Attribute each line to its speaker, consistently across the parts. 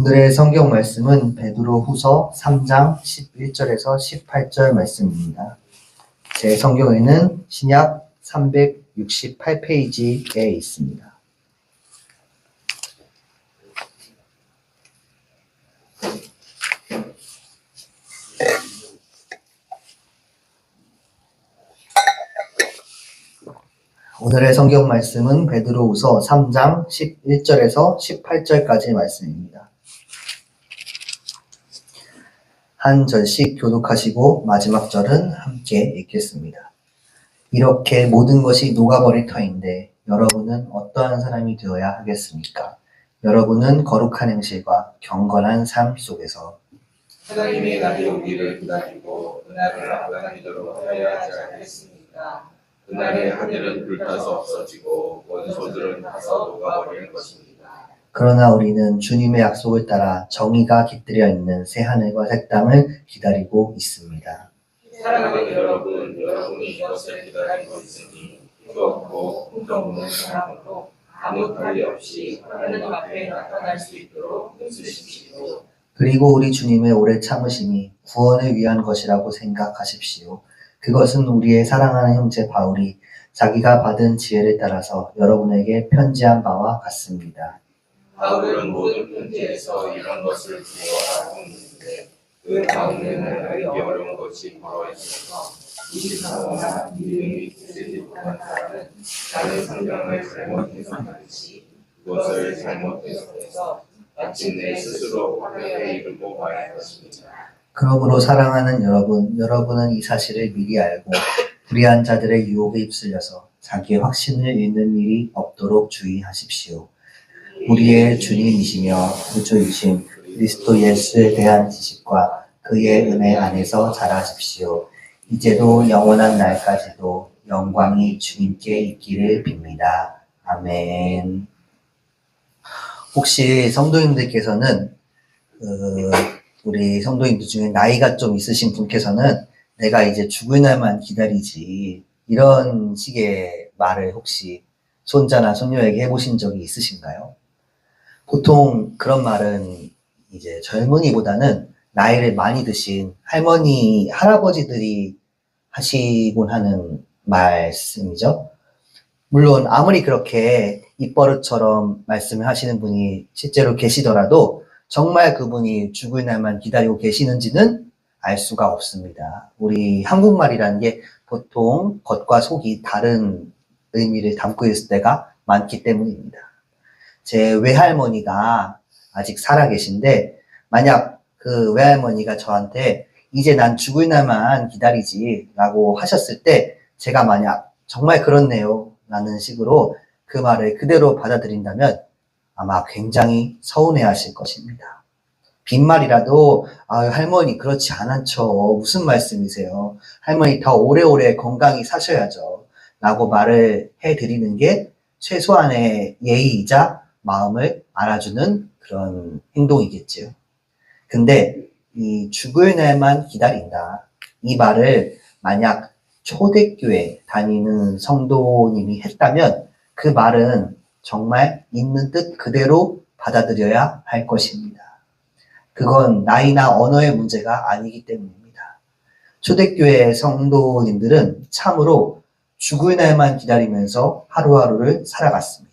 Speaker 1: 오늘의 성경 말씀은 베드로후서 3장 11절에서 18절 말씀입니다. 제 성경에는 신약 368페이지에 있습니다. 오늘의 성경 말씀은 베드로후서 3장 11절에서 18절까지 말씀입니다. 한 절씩 교독하시고 마지막 절은 함께 읽겠습니다. 이렇게 모든 것이 녹아버릴 터인데 여러분은 어떠한 사람이 되어야 하겠습니까? 여러분은 거룩한 행실과 경건한 삶 속에서
Speaker 2: 하나님의 날이 오기를 기다리고 그날을 앞당기도록 하여야 하지 않겠습니까? 그날에 하늘은 불타서 없어지고 원소들은 타서 녹아버릴 것입니다.
Speaker 1: 그러나 우리는 주님의 약속을 따라 정의가 깃들여 있는 새 하늘과 새 땅을 기다리고 있습니다.
Speaker 2: 사랑하는 여러분, 여러분이 이것을 기다리고 있으니 뜨겁고 흥성없는 사랑으로 아무 탈이 없이 하나님 앞에 나타날 수 있도록 힘쓰십시오.
Speaker 1: 그리고 우리 주님의 오래 참으심이 구원을 위한 것이라고 생각하십시오. 그것은 우리의 사랑하는 형제 바울이 자기가 받은 지혜를 따라서 여러분에게 편지한 바와 같습니다.
Speaker 2: 바울은 모든 편지에서 이런 것을 두려워하고 있는데 그 다음에는 알기 어려운 것이 걸어 있어서 이식하거나 이름이 쓰지 못한 사람은 다른 성경을 잘못 해석하듯이 그것을 잘못 해석해서 마침내 스스로 화해에 이르고 말 것입니다.
Speaker 1: 그러므로 사랑하는 여러분, 여러분은 이 사실을 미리 알고 불의한 자들의 유혹에 휩쓸려서 자기의 확신을 잃는 일이 없도록 주의하십시오. 우리의 주님이시며 구주이신 그리스도 예수에 대한 지식과 그의 은혜 안에서 자라십시오. 이제도 영원한 날까지도 영광이 주님께 있기를 빕니다. 아멘. 혹시 성도님들께서는 우리 성도님들 중에 나이가 좀 있으신 분께서는 내가 이제 죽을 날만 기다리지 이런 식의 말을 혹시 손자나 손녀에게 해보신 적이 있으신가요? 보통 그런 말은 이제 젊은이보다는 나이를 많이 드신 할머니, 할아버지들이 하시곤 하는 말씀이죠. 물론 아무리 그렇게 입버릇처럼 말씀을 하시는 분이 실제로 계시더라도 정말 그분이 죽을 날만 기다리고 계시는지는 알 수가 없습니다. 우리 한국말이라는 게 보통 겉과 속이 다른 의미를 담고 있을 때가 많기 때문입니다. 제 외할머니가 아직 살아계신데 만약 그 외할머니가 저한테 이제 난 죽을 날만 기다리지 라고 하셨을 때 제가 만약 정말 그렇네요 라는 식으로 그 말을 그대로 받아들인다면 아마 굉장히 서운해 하실 것입니다. 빈말이라도 할머니 그렇지 않죠. 무슨 말씀이세요? 할머니 더 오래오래 건강히 사셔야죠. 라고 말을 해드리는 게 최소한의 예의이자 마음을 알아주는 그런 행동이겠지요. 근데 이 죽을 날만 기다린다. 이 말을 만약 초대교회 다니는 성도님이 했다면 그 말은 정말 있는 뜻 그대로 받아들여야 할 것입니다. 그건 나이나 언어의 문제가 아니기 때문입니다. 초대교회 성도님들은 참으로 죽을 날만 기다리면서 하루하루를 살아갔습니다.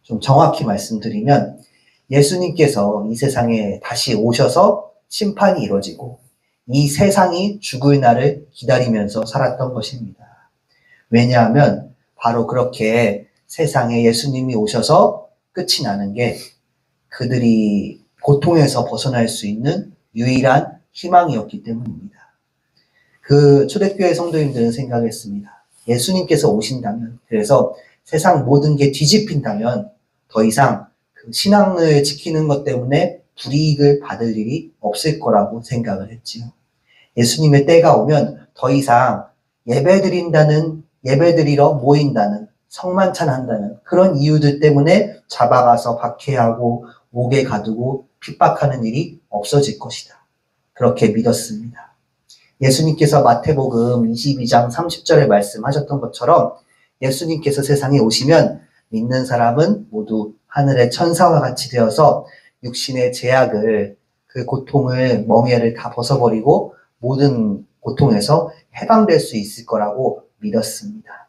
Speaker 1: 좀 정확히 말씀드리면 예수님께서 이 세상에 다시 오셔서 심판이 이루어지고 이 세상이 죽을 날을 기다리면서 살았던 것입니다. 왜냐하면 바로 그렇게 세상에 예수님이 오셔서 끝이 나는 게 그들이 고통에서 벗어날 수 있는 유일한 희망이었기 때문입니다. 그 초대교회 성도님들은 생각했습니다. 예수님께서 오신다면, 그래서 세상 모든 게 뒤집힌다면 더 이상 그 신앙을 지키는 것 때문에 불이익을 받을 일이 없을 거라고 생각을 했지요. 예수님의 때가 오면 더 이상 예배드리러 모인다는, 성만찬한다는 그런 이유들 때문에 잡아가서 박해하고 목에 가두고 핍박하는 일이 없어질 것이다. 그렇게 믿었습니다. 예수님께서 마태복음 22장 30절에 말씀하셨던 것처럼 예수님께서 세상에 오시면 믿는 사람은 모두 하늘의 천사와 같이 되어서 육신의 제약을, 그 고통을, 멍에를 다 벗어버리고 모든 고통에서 해방될 수 있을 거라고 믿었습니다.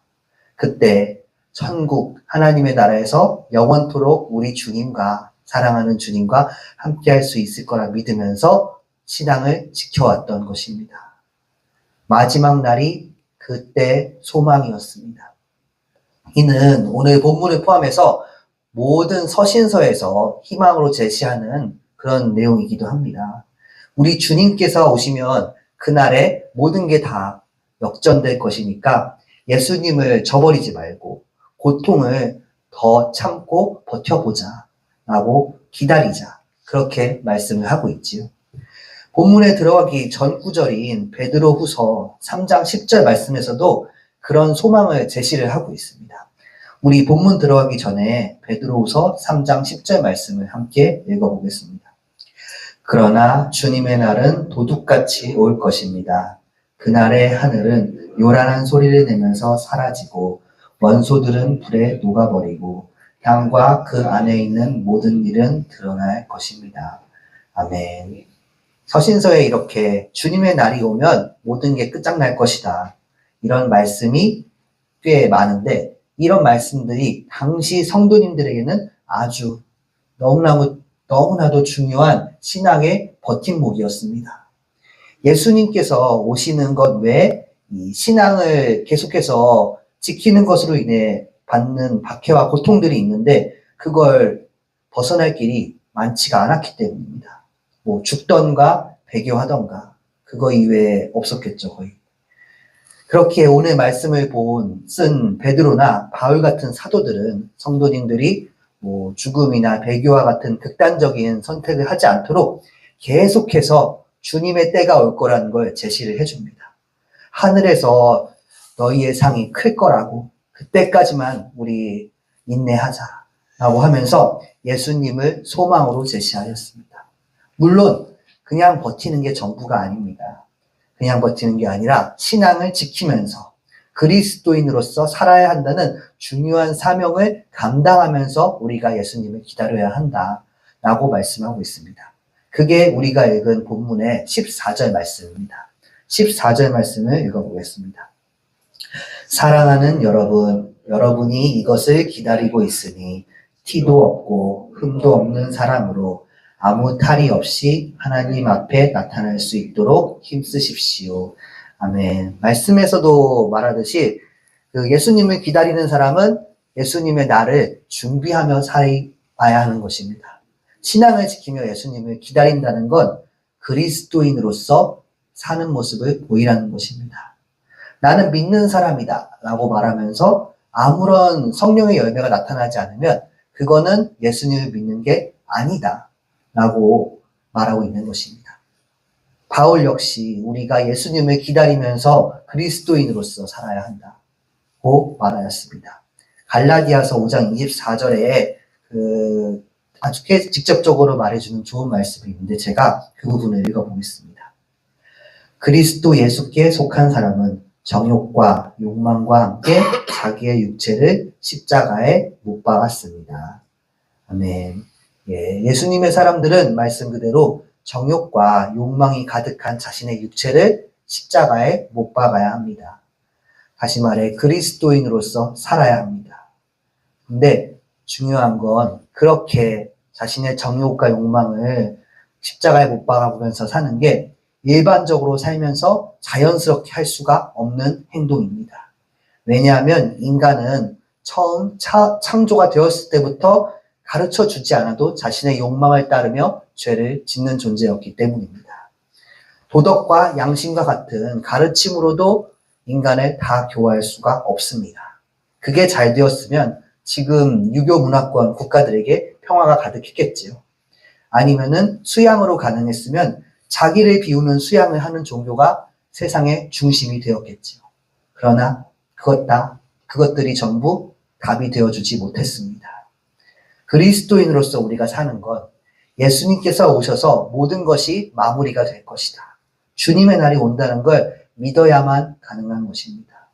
Speaker 1: 그때 천국 하나님의 나라에서 영원토록 우리 주님과, 사랑하는 주님과 함께 할 수 있을 거라 믿으면서 신앙을 지켜왔던 것입니다. 마지막 날이 그때 소망이었습니다. 이는 오늘 본문을 포함해서 모든 서신서에서 희망으로 제시하는 그런 내용이기도 합니다. 우리 주님께서 오시면 그날에 모든 게 다 역전될 것이니까 예수님을 저버리지 말고 고통을 더 참고 버텨보자 라고 기다리자, 그렇게 말씀을 하고 있지요. 본문에 들어가기 전 구절인 베드로후서 3장 10절 말씀에서도 그런 소망을 제시를 하고 있습니다. 우리 본문 들어가기 전에 베드로후서 3장 10절 말씀을 함께 읽어보겠습니다. 그러나 주님의 날은 도둑같이 올 것입니다. 그날의 하늘은 요란한 소리를 내면서 사라지고 원소들은 불에 녹아버리고 땅과 그 안에 있는 모든 일은 드러날 것입니다. 아멘. 서신서에 이렇게 주님의 날이 오면 모든 게 끝장날 것이다, 이런 말씀이 꽤 많은데, 이런 말씀들이 당시 성도님들에게는 아주 너무나도 중요한 신앙의 버팀목이었습니다. 예수님께서 오시는 것 외에 이 신앙을 계속해서 지키는 것으로 인해 받는 박해와 고통들이 있는데 그걸 벗어날 길이 많지가 않았기 때문입니다. 뭐 죽던가 배교하던가 그거 이외에 없었겠죠, 거의. 그렇게 오늘 말씀을 쓴 베드로나 바울 같은 사도들은 성도님들이 뭐 죽음이나 배교와 같은 극단적인 선택을 하지 않도록 계속해서 주님의 때가 올 거라는 걸 제시를 해줍니다. 하늘에서 너희의 상이 클 거라고, 그때까지만 우리 인내하자라고 하면서 예수님을 소망으로 제시하였습니다. 물론 그냥 버티는 게 전부가 아닙니다. 그냥 버티는 게 아니라 신앙을 지키면서 그리스도인으로서 살아야 한다는 중요한 사명을 감당하면서 우리가 예수님을 기다려야 한다라고 말씀하고 있습니다. 그게 우리가 읽은 본문의 14절 말씀입니다. 14절 말씀을 읽어보겠습니다. 사랑하는 여러분, 여러분이 이것을 기다리고 있으니 티도 없고 흠도 없는 사랑으로 아무 탈이 없이 하나님 앞에 나타날 수 있도록 힘쓰십시오. 아멘. 말씀에서도 말하듯이 예수님을 기다리는 사람은 예수님의 날을 준비하며 살아야 하는 것입니다. 신앙을 지키며 예수님을 기다린다는 건 그리스도인으로서 사는 모습을 보이라는 것입니다. 나는 믿는 사람이다 라고 말하면서 아무런 성령의 열매가 나타나지 않으면 그거는 예수님을 믿는 게 아니다 라고 말하고 있는 것입니다. 바울 역시 우리가 예수님을 기다리면서 그리스도인으로서 살아야 한다고 말하였습니다. 갈라디아서 5장 24절에 아주 직접적으로 말해주는 좋은 말씀이 있는데 제가 그 부분을 읽어보겠습니다. 그리스도 예수께 속한 사람은 정욕과 욕망과 함께 자기의 육체를 십자가에 못 박았습니다. 아멘. 예수님의 사람들은 말씀 그대로 정욕과 욕망이 가득한 자신의 육체를 십자가에 못 박아야 합니다. 다시 말해 그리스도인으로서 살아야 합니다. 근데 중요한 건 그렇게 자신의 정욕과 욕망을 십자가에 못 박아보면서 사는 게 일반적으로 살면서 자연스럽게 할 수가 없는 행동입니다. 왜냐하면 인간은 처음 창조가 되었을 때부터 가르쳐 주지 않아도 자신의 욕망을 따르며 죄를 짓는 존재였기 때문입니다. 도덕과 양심과 같은 가르침으로도 인간을 다 교화할 수가 없습니다. 그게 잘 되었으면 지금 유교 문화권 국가들에게 평화가 가득했겠지요. 아니면은 수양으로 가능했으면 자기를 비우는 수양을 하는 종교가 세상의 중심이 되었겠지요. 그러나 그것들이 전부 답이 되어주지 못했습니다. 그리스도인으로서 우리가 사는 것, 예수님께서 오셔서 모든 것이 마무리가 될 것이다. 주님의 날이 온다는 걸 믿어야만 가능한 것입니다.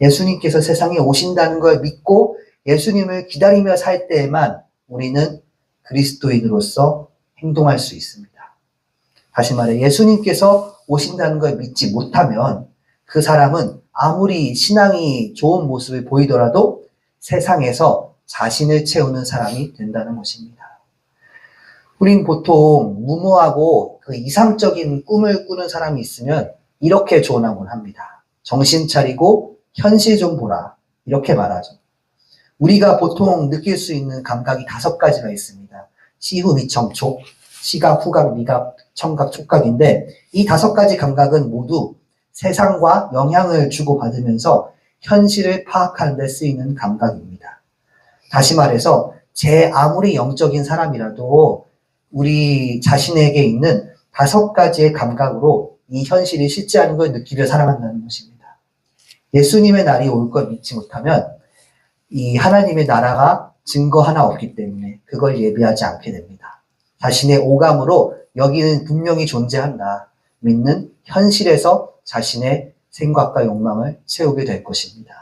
Speaker 1: 예수님께서 세상에 오신다는 걸 믿고 예수님을 기다리며 살 때에만 우리는 그리스도인으로서 행동할 수 있습니다. 다시 말해 예수님께서 오신다는 걸 믿지 못하면 그 사람은 아무리 신앙이 좋은 모습을 보이더라도 세상에서 자신을 채우는 사람이 된다는 것입니다. 우린 보통 무모하고 그 이상적인 꿈을 꾸는 사람이 있으면 이렇게 조언하곤 합니다. 정신 차리고 현실 좀 보라. 이렇게 말하죠. 우리가 보통 느낄 수 있는 감각이 5가지가 있습니다. 시후, 미청, 촉, 시각, 후각, 미각, 청각, 촉각인데 이 5가지 감각은 모두 세상과 영향을 주고받으면서 현실을 파악하는 데 쓰이는 감각입니다. 다시 말해서 제 아무리 영적인 사람이라도 우리 자신에게 있는 5가지의 감각으로 이 현실이 실제하는 걸 느끼며 살아간다는 것입니다. 예수님의 날이 올 걸 믿지 못하면 이 하나님의 나라가 증거 하나 없기 때문에 그걸 예비하지 않게 됩니다. 자신의 오감으로 여기는 분명히 존재한다. 믿는 현실에서 자신의 생각과 욕망을 채우게 될 것입니다.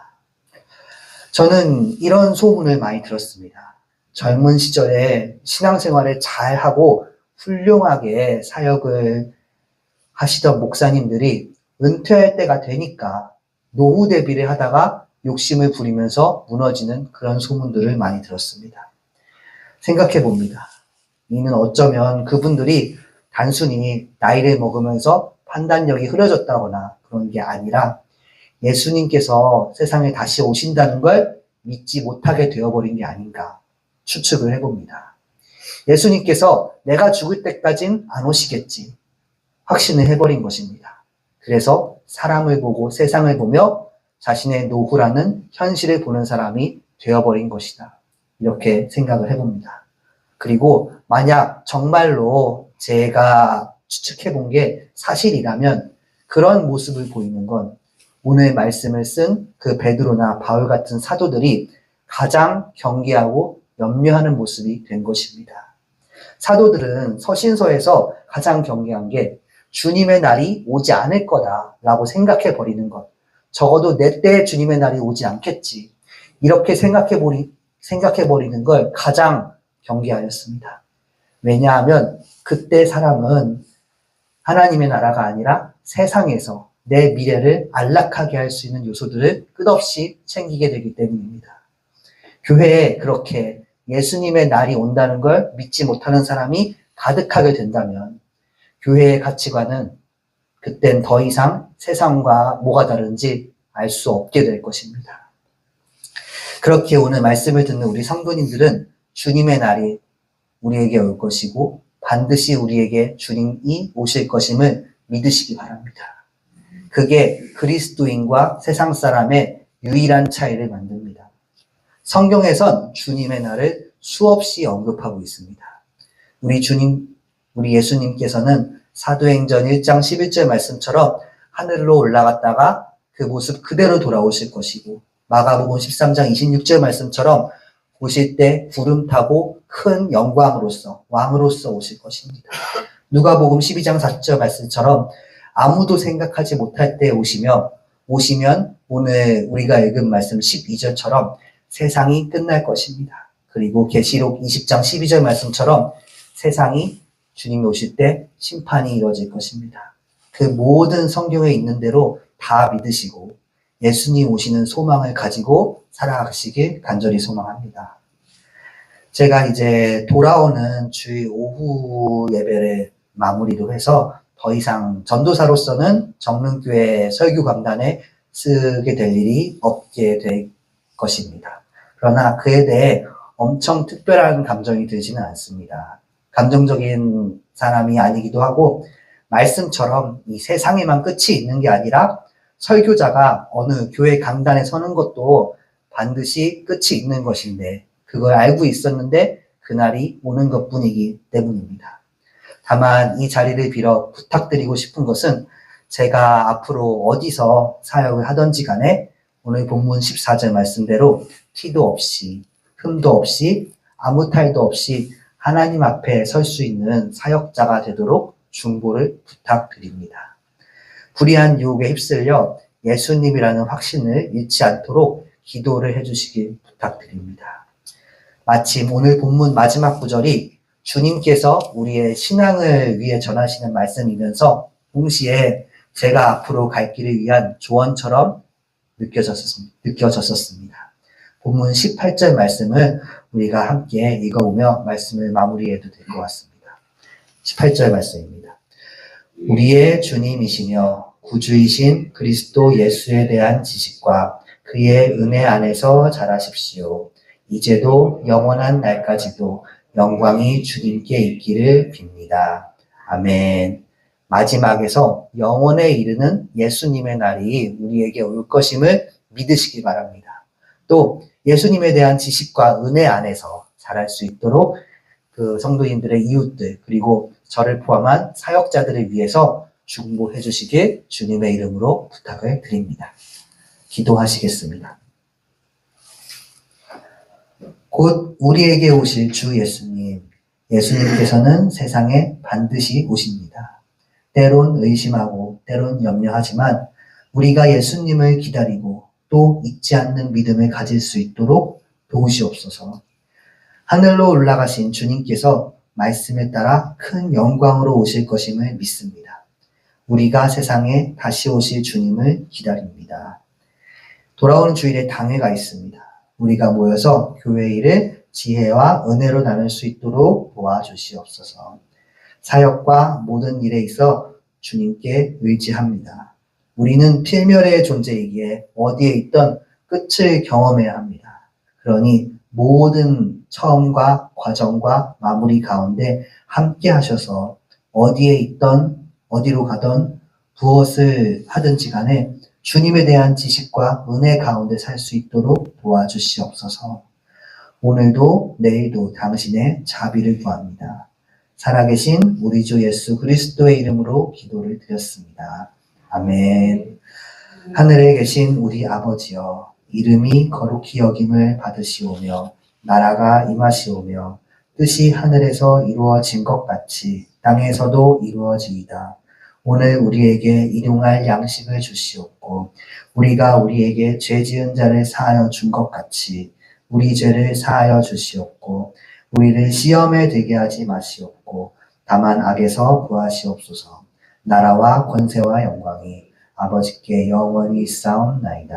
Speaker 1: 저는 이런 소문을 많이 들었습니다. 젊은 시절에 신앙생활을 잘하고 훌륭하게 사역을 하시던 목사님들이 은퇴할 때가 되니까 노후 대비를 하다가 욕심을 부리면서 무너지는 그런 소문들을 많이 들었습니다. 생각해 봅니다. 이는 어쩌면 그분들이 단순히 나이를 먹으면서 판단력이 흐려졌다거나 그런 게 아니라 예수님께서 세상에 다시 오신다는 걸 믿지 못하게 되어버린 게 아닌가 추측을 해봅니다. 예수님께서 내가 죽을 때까진 안 오시겠지 확신을 해버린 것입니다. 그래서 사람을 보고 세상을 보며 자신의 노후라는 현실을 보는 사람이 되어버린 것이다. 이렇게 생각을 해봅니다. 그리고 만약 정말로 제가 추측해본 게 사실이라면 그런 모습을 보이는 건 오늘 말씀을 쓴 그 베드로나 바울 같은 사도들이 가장 경계하고 염려하는 모습이 된 것입니다. 사도들은 서신서에서 가장 경계한 게 주님의 날이 오지 않을 거다라고 생각해 버리는 것. 적어도 내 때에 주님의 날이 오지 않겠지. 이렇게 생각해 버리는 걸 가장 경계하였습니다. 왜냐하면 그때 사람은 하나님의 나라가 아니라 세상에서 내 미래를 안락하게 할 수 있는 요소들을 끝없이 챙기게 되기 때문입니다. 교회에 그렇게 예수님의 날이 온다는 걸 믿지 못하는 사람이 가득하게 된다면 교회의 가치관은 그땐 더 이상 세상과 뭐가 다른지 알 수 없게 될 것입니다. 그렇게 오늘 말씀을 듣는 우리 성도님들은 주님의 날이 우리에게 올 것이고 반드시 우리에게 주님이 오실 것임을 믿으시기 바랍니다. 그게 그리스도인과 세상 사람의 유일한 차이를 만듭니다. 성경에선 주님의 날을 수없이 언급하고 있습니다. 우리 예수님께서는 사도행전 1장 11절 말씀처럼 하늘로 올라갔다가 그 모습 그대로 돌아오실 것이고 마가복음 13장 26절 말씀처럼 오실 때 구름 타고 큰 영광으로서 왕으로서 오실 것입니다. 누가복음 12장 4절 말씀처럼 아무도 생각하지 못할 때 오시면 오늘 우리가 읽은 말씀 12절처럼 세상이 끝날 것입니다. 그리고 계시록 20장 12절 말씀처럼 세상이 주님이 오실 때 심판이 이루어질 것입니다. 그 모든 성경에 있는 대로 다 믿으시고 예수님 오시는 소망을 가지고 살아가시길 간절히 소망합니다. 제가 이제 돌아오는 주일 오후 예배를 마무리로 해서 더 이상 전도사로서는 정릉교회 설교 강단에 쓰게 될 일이 없게 될 것입니다. 그러나 그에 대해 엄청 특별한 감정이 들지는 않습니다. 감정적인 사람이 아니기도 하고 말씀처럼 이 세상에만 끝이 있는 게 아니라 설교자가 어느 교회 강단에 서는 것도 반드시 끝이 있는 것인데 그걸 알고 있었는데 그날이 오는 것뿐이기 때문입니다. 다만 이 자리를 빌어 부탁드리고 싶은 것은 제가 앞으로 어디서 사역을 하든지 간에 오늘 본문 14절 말씀대로 티도 없이 흠도 없이 아무 탈도 없이 하나님 앞에 설 수 있는 사역자가 되도록 중보를 부탁드립니다. 불의한 유혹에 휩쓸려 예수님이라는 확신을 잃지 않도록 기도를 해주시길 부탁드립니다. 마침 오늘 본문 마지막 구절이 주님께서 우리의 신앙을 위해 전하시는 말씀이면서 동시에 제가 앞으로 갈 길을 위한 조언처럼 느껴졌었습니다. 본문 18절 말씀을 우리가 함께 읽어보며 말씀을 마무리해도 될 것 같습니다. 18절 말씀입니다. 우리의 주님이시며 구주이신 그리스도 예수에 대한 지식과 그의 은혜 안에서 자라십시오. 이제도 영원한 날까지도 영광이 주님께 있기를 빕니다. 아멘. 마지막에서 영원에 이르는 예수님의 날이 우리에게 올 것임을 믿으시기 바랍니다. 또 예수님에 대한 지식과 은혜 안에서 자랄 수 있도록 그 성도님들의 이웃들 그리고 저를 포함한 사역자들을 위해서 중보해 주시길 주님의 이름으로 부탁을 드립니다. 기도하시겠습니다. 곧 우리에게 오실 주 예수님, 예수님께서는 세상에 반드시 오십니다. 때론 의심하고 때론 염려하지만 우리가 예수님을 기다리고 또 잊지 않는 믿음을 가질 수 있도록 도우시옵소서. 하늘로 올라가신 주님께서 말씀에 따라 큰 영광으로 오실 것임을 믿습니다. 우리가 세상에 다시 오실 주님을 기다립니다. 돌아오는 주일에 당회가 있습니다. 우리가 모여서 교회 일을 지혜와 은혜로 나눌 수 있도록 도와주시옵소서. 사역과 모든 일에 있어 주님께 의지합니다. 우리는 필멸의 존재이기에 어디에 있던 끝을 경험해야 합니다. 그러니 모든 처음과 과정과 마무리 가운데 함께 하셔서 어디에 있던 어디로 가던 무엇을 하든지 간에 주님에 대한 지식과 은혜 가운데 살 수 있도록 도와주시옵소서. 오늘도 내일도 당신의 자비를 구합니다. 살아계신 우리 주 예수 그리스도의 이름으로 기도를 드렸습니다. 아멘. 하늘에 계신 우리 아버지여, 이름이 거룩히 여김을 받으시오며 나라가 임하시오며 뜻이 하늘에서 이루어진 것 같이 땅에서도 이루어지이다. 오늘 우리에게 일용할 양식을 주시옵고 우리가 우리에게 죄 지은 자를 사하여 준 것 같이 우리 죄를 사하여 주시옵고 우리를 시험에 들게 하지 마시옵고 다만 악에서 구하시옵소서. 나라와 권세와 영광이 아버지께 영원히 있사옵나이다.